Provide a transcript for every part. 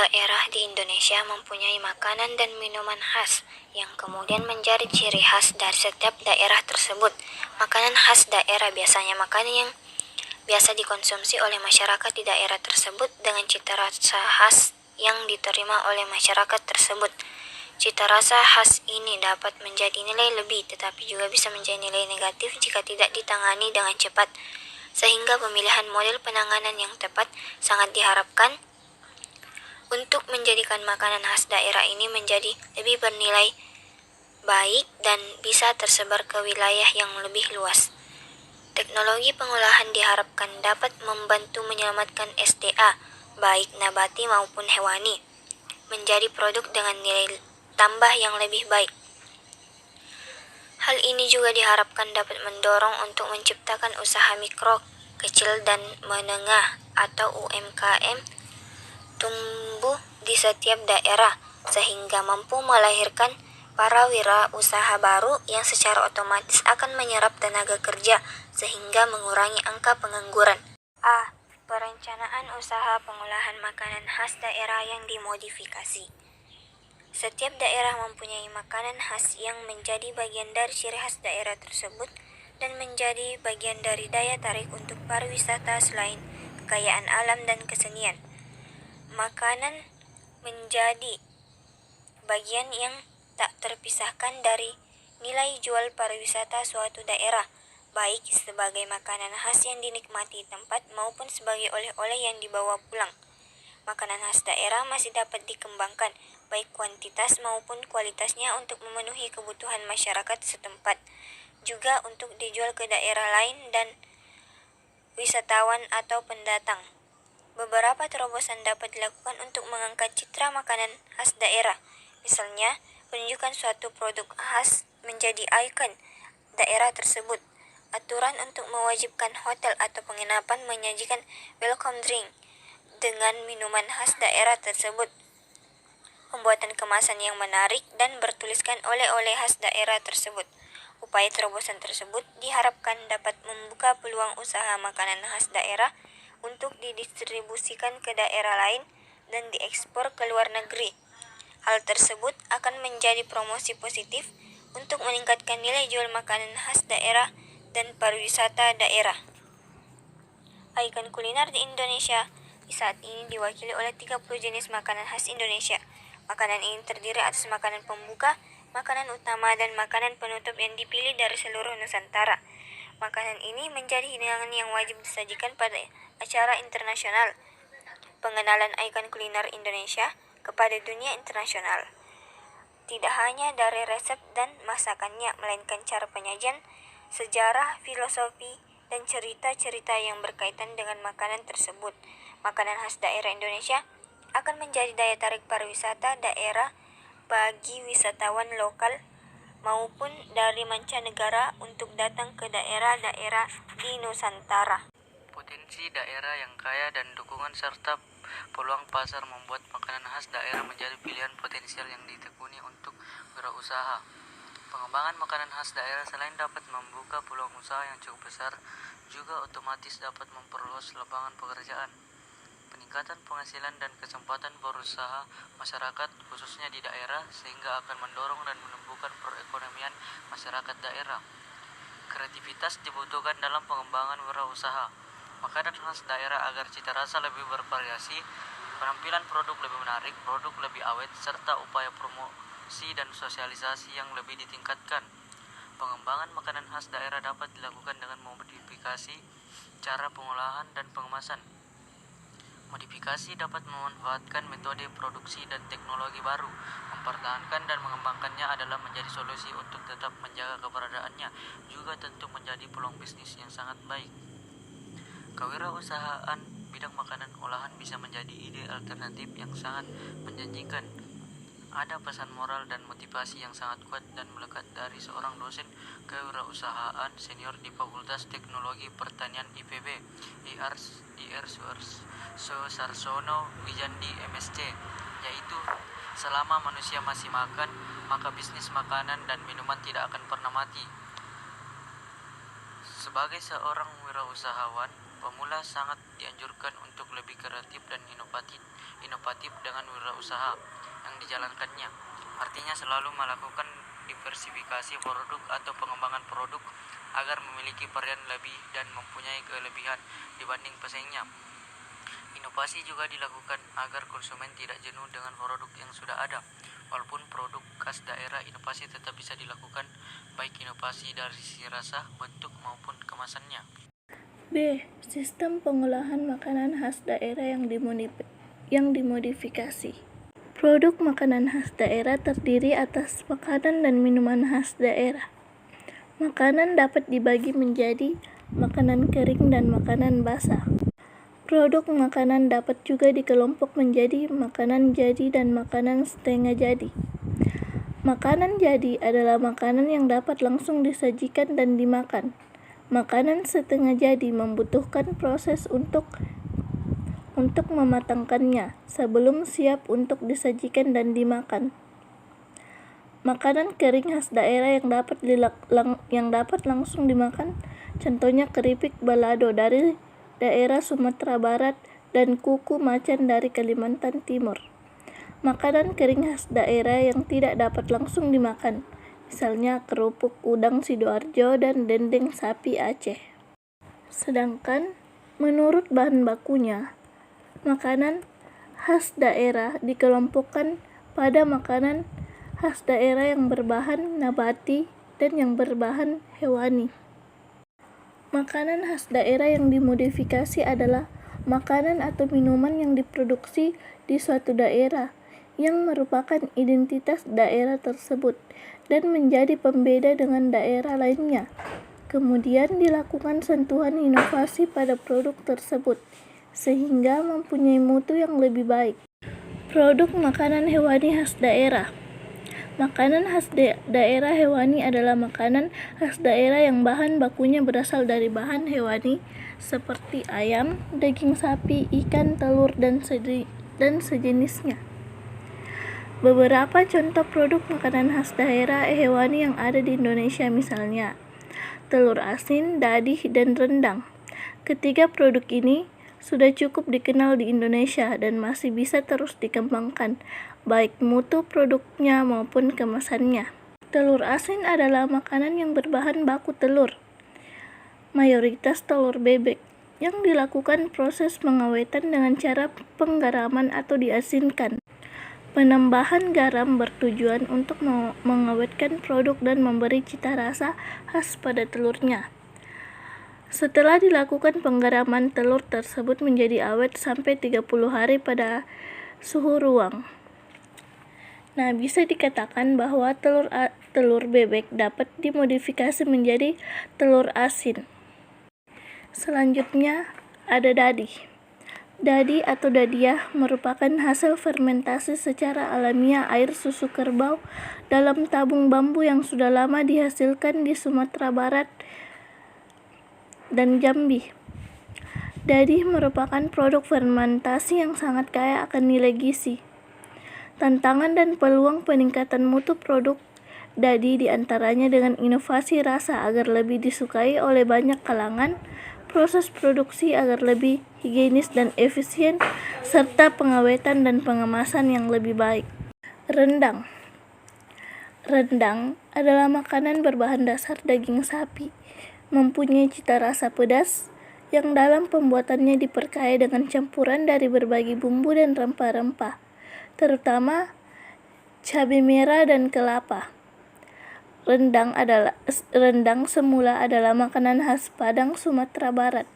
daerah di Indonesia mempunyai makanan dan minuman khas yang kemudian menjadi ciri khas dari setiap daerah tersebut. Makanan khas daerah biasanya makanan yang biasa dikonsumsi oleh masyarakat di daerah tersebut dengan cita rasa khas yang diterima oleh masyarakat tersebut. Cita rasa khas ini dapat menjadi nilai lebih, tetapi juga bisa menjadi nilai negatif jika tidak ditangani dengan cepat, sehingga pemilihan model penanganan yang tepat sangat diharapkan untuk menjadikan makanan khas daerah ini menjadi lebih bernilai baik dan bisa tersebar ke wilayah yang lebih luas. Teknologi pengolahan diharapkan dapat membantu menyelamatkan SDA, baik nabati maupun hewani, menjadi produk dengan nilai tambah yang lebih baik. Hal ini juga diharapkan dapat mendorong untuk menciptakan usaha mikro, kecil, dan menengah atau UMKM tumbuh di setiap daerah, sehingga mampu melahirkan para wirausaha baru yang secara otomatis akan menyerap tenaga kerja sehingga mengurangi angka pengangguran. A. Perencanaan usaha pengolahan makanan khas daerah yang dimodifikasi. Setiap daerah mempunyai makanan khas yang menjadi bagian dari ciri khas daerah tersebut dan menjadi bagian dari daya tarik untuk pariwisata selain kekayaan alam dan kesenian. Makanan menjadi bagian yang tak terpisahkan dari nilai jual pariwisata suatu daerah, baik sebagai makanan khas yang dinikmati tempat maupun sebagai oleh-oleh yang dibawa pulang. Makanan khas daerah masih dapat dikembangkan, baik kuantitas maupun kualitasnya untuk memenuhi kebutuhan masyarakat setempat, juga untuk dijual ke daerah lain dan wisatawan atau pendatang. Beberapa terobosan dapat dilakukan untuk mengangkat citra makanan khas daerah. Misalnya, penunjukan suatu produk khas menjadi ikon daerah tersebut. Aturan untuk mewajibkan hotel atau penginapan menyajikan welcome drink dengan minuman khas daerah tersebut. Pembuatan kemasan yang menarik dan bertuliskan oleh-oleh khas daerah tersebut. Upaya terobosan tersebut diharapkan dapat membuka peluang usaha makanan khas daerah untuk didistribusikan ke daerah lain dan diekspor ke luar negeri. Hal tersebut akan menjadi promosi positif untuk meningkatkan nilai jual makanan khas daerah dan pariwisata daerah. Ikon kuliner di Indonesia saat ini diwakili oleh 30 jenis makanan khas Indonesia. Makanan ini terdiri atas makanan pembuka, makanan utama, dan makanan penutup yang dipilih dari seluruh Nusantara. Makanan ini menjadi hidangan yang wajib disajikan pada acara internasional pengenalan ikon kuliner Indonesia kepada dunia internasional. Tidak hanya dari resep dan masakannya, melainkan cara penyajian, sejarah, filosofi, dan cerita-cerita yang berkaitan dengan makanan tersebut. Makanan khas daerah Indonesia akan menjadi daya tarik pariwisata daerah bagi wisatawan lokal maupun dari mancanegara untuk datang ke daerah-daerah di Nusantara. Potensi daerah yang kaya dan dukungan serta peluang pasar membuat makanan khas daerah menjadi pilihan potensial yang ditekuni untuk wirausaha. Pengembangan makanan khas daerah selain dapat membuka peluang usaha yang cukup besar, juga otomatis dapat memperluas lapangan pekerjaan, peningkatan penghasilan dan kesempatan berusaha masyarakat khususnya di daerah, sehingga akan mendorong dan menumbuhkan perekonomian masyarakat daerah. Kreativitas dibutuhkan dalam pengembangan wirausaha makanan khas daerah agar cita rasa lebih bervariasi, penampilan produk lebih menarik, produk lebih awet, serta upaya promosi dan sosialisasi yang lebih ditingkatkan. Pengembangan makanan khas daerah dapat dilakukan dengan memodifikasi cara pengolahan dan pengemasan. Modifikasi dapat memanfaatkan metode produksi dan teknologi baru. Mempertahankan dan mengembangkannya adalah menjadi solusi untuk tetap menjaga keberadaannya, juga tentu menjadi peluang bisnis yang sangat baik. Kewirausahaan bidang makanan olahan bisa menjadi ide alternatif yang sangat menjanjikan. Ada pesan moral dan motivasi yang sangat kuat dan melekat dari seorang dosen kewirausahaan senior di Fakultas Teknologi Pertanian IPB, Dr. Suarsono Wijandi MSc, yaitu selama manusia masih makan, maka bisnis makanan dan minuman tidak akan pernah mati. Sebagai seorang wirausahawan, Pemula sangat dianjurkan untuk lebih kreatif dan inovatif dengan wirausaha yang dijalankannya. Artinya selalu melakukan diversifikasi produk atau pengembangan produk agar memiliki varian lebih dan mempunyai kelebihan dibanding pesaingnya. Inovasi juga dilakukan agar konsumen tidak jenuh dengan produk yang sudah ada. Walaupun produk khas daerah, inovasi tetap bisa dilakukan, baik inovasi dari sisi rasa, bentuk maupun kemasannya. B. Sistem pengolahan makanan khas daerah yang dimodifikasi. Produk makanan khas daerah terdiri atas makanan dan minuman khas daerah. Makanan dapat dibagi menjadi makanan kering dan makanan basah. Produk makanan dapat juga dikelompok menjadi makanan jadi dan makanan setengah jadi. Makanan jadi adalah makanan yang dapat langsung disajikan dan dimakan. Makanan setengah jadi membutuhkan proses untuk mematangkannya sebelum siap untuk disajikan dan dimakan. Makanan kering khas daerah yang dapat langsung dimakan, contohnya keripik balado dari daerah Sumatera Barat dan kuku macan dari Kalimantan Timur. Makanan kering khas daerah yang tidak dapat langsung dimakan, misalnya kerupuk udang Sidoarjo dan dendeng sapi Aceh. Sedangkan menurut bahan bakunya, makanan khas daerah dikelompokkan pada makanan khas daerah yang berbahan nabati dan yang berbahan hewani. Makanan khas daerah yang dimodifikasi adalah makanan atau minuman yang diproduksi di suatu daerah yang merupakan identitas daerah tersebut dan menjadi pembeda dengan daerah lainnya. Kemudian dilakukan sentuhan inovasi pada produk tersebut sehingga mempunyai mutu yang lebih baik. Produk makanan hewani khas daerah. Makanan khas daerah hewani adalah makanan khas daerah yang bahan bakunya berasal dari bahan hewani seperti ayam, daging sapi, ikan, telur, dan sejenisnya. Beberapa contoh produk makanan khas daerah hewani yang ada di Indonesia misalnya telur asin, dadih, dan rendang. Ketiga produk ini sudah cukup dikenal di Indonesia dan masih bisa terus dikembangkan, baik mutu produknya maupun kemasannya. Telur asin adalah makanan yang berbahan baku telur, mayoritas telur bebek, yang dilakukan proses pengawetan dengan cara penggaraman atau diasinkan. Penambahan garam bertujuan untuk mengawetkan produk dan memberi cita rasa khas pada telurnya. Setelah dilakukan penggaraman, telur tersebut menjadi awet sampai 30 hari pada suhu ruang. Nah, bisa dikatakan bahwa telur bebek dapat dimodifikasi menjadi telur asin. Selanjutnya ada dadih. Dadi atau dadiah merupakan hasil fermentasi secara alamiah air susu kerbau dalam tabung bambu yang sudah lama dihasilkan di Sumatera Barat dan Jambi. Dadih merupakan produk fermentasi yang sangat kaya akan nilai gizi. Tantangan dan peluang peningkatan mutu produk dadi diantaranya dengan inovasi rasa agar lebih disukai oleh banyak kalangan, proses produksi agar lebih higienis dan efisien, serta pengawetan dan pengemasan yang lebih baik. Rendang. Rendang adalah makanan berbahan dasar daging sapi, mempunyai cita rasa pedas, yang dalam pembuatannya diperkaya dengan campuran dari berbagai bumbu dan rempah-rempah, terutama cabai merah dan kelapa. Rendang semula adalah makanan khas Padang, Sumatera Barat,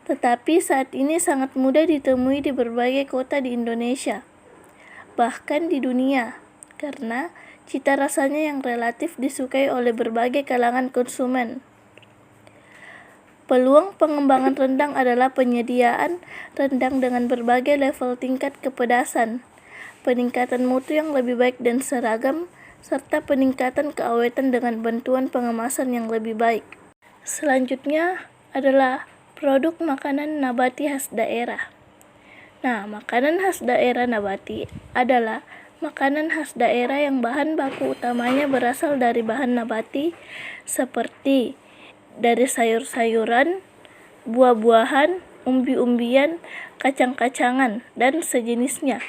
tetapi saat ini sangat mudah ditemui di berbagai kota di Indonesia, bahkan di dunia, karena cita rasanya yang relatif disukai oleh berbagai kalangan konsumen. Peluang pengembangan rendang adalah penyediaan rendang dengan berbagai level tingkat kepedasan, peningkatan mutu yang lebih baik dan seragam, serta peningkatan keawetan dengan bantuan pengemasan yang lebih baik. Selanjutnya adalah produk makanan nabati khas daerah. Nah, makanan khas daerah nabati adalah makanan khas daerah yang bahan baku utamanya berasal dari bahan nabati seperti dari sayur-sayuran, buah-buahan, umbi-umbian, kacang-kacangan, dan sejenisnya.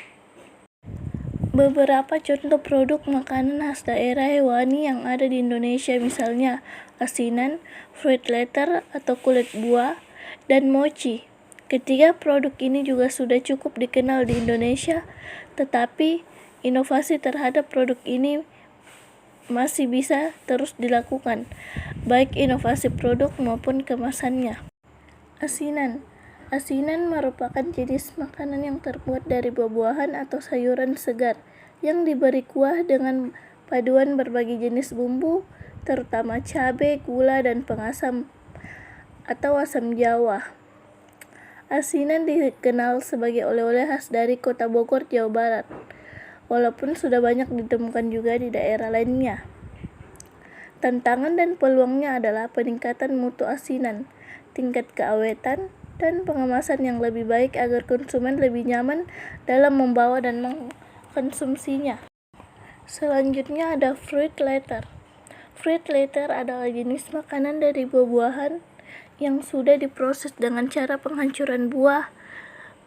Beberapa contoh produk makanan khas daerah hewani yang ada di Indonesia misalnya asinan, fruit leather atau kulit buah, dan mochi. Ketiga produk ini juga sudah cukup dikenal di Indonesia, tetapi inovasi terhadap produk ini masih bisa terus dilakukan, baik inovasi produk maupun kemasannya. Asinan merupakan jenis makanan yang terbuat dari buah-buahan atau sayuran segar yang diberi kuah dengan paduan berbagai jenis bumbu, terutama cabai, gula, dan pengasam atau asam Jawa. Asinan dikenal sebagai oleh-oleh khas dari Kota Bogor, Jawa Barat, walaupun sudah banyak ditemukan juga di daerah lainnya. Tantangan dan peluangnya adalah peningkatan mutu asinan, tingkat keawetan, dan pengemasan yang lebih baik agar konsumen lebih nyaman dalam membawa dan mengkonsumsinya. Selanjutnya ada fruit leather. Fruit leather adalah jenis makanan dari buah-buahan yang sudah diproses dengan cara penghancuran buah,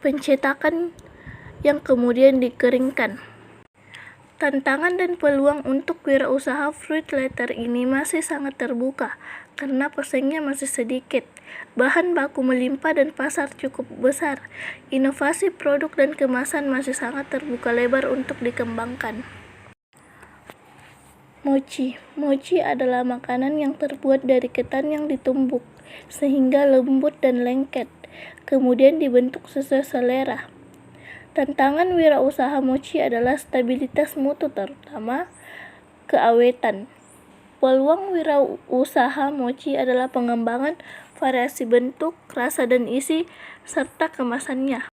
pencetakan, yang kemudian dikeringkan. Tantangan dan peluang untuk wirausaha fruit leather ini masih sangat terbuka karena pesaingnya masih sedikit, bahan baku melimpah dan pasar cukup besar. Inovasi produk dan kemasan masih sangat terbuka lebar untuk dikembangkan. Mochi adalah makanan yang terbuat dari ketan yang ditumbuk sehingga lembut dan lengket, kemudian dibentuk sesuai selera. Tantangan wirausaha mochi adalah stabilitas mutu, terutama keawetan. Peluang wirausaha mochi adalah pengembangan variasi bentuk, rasa dan isi, serta kemasannya.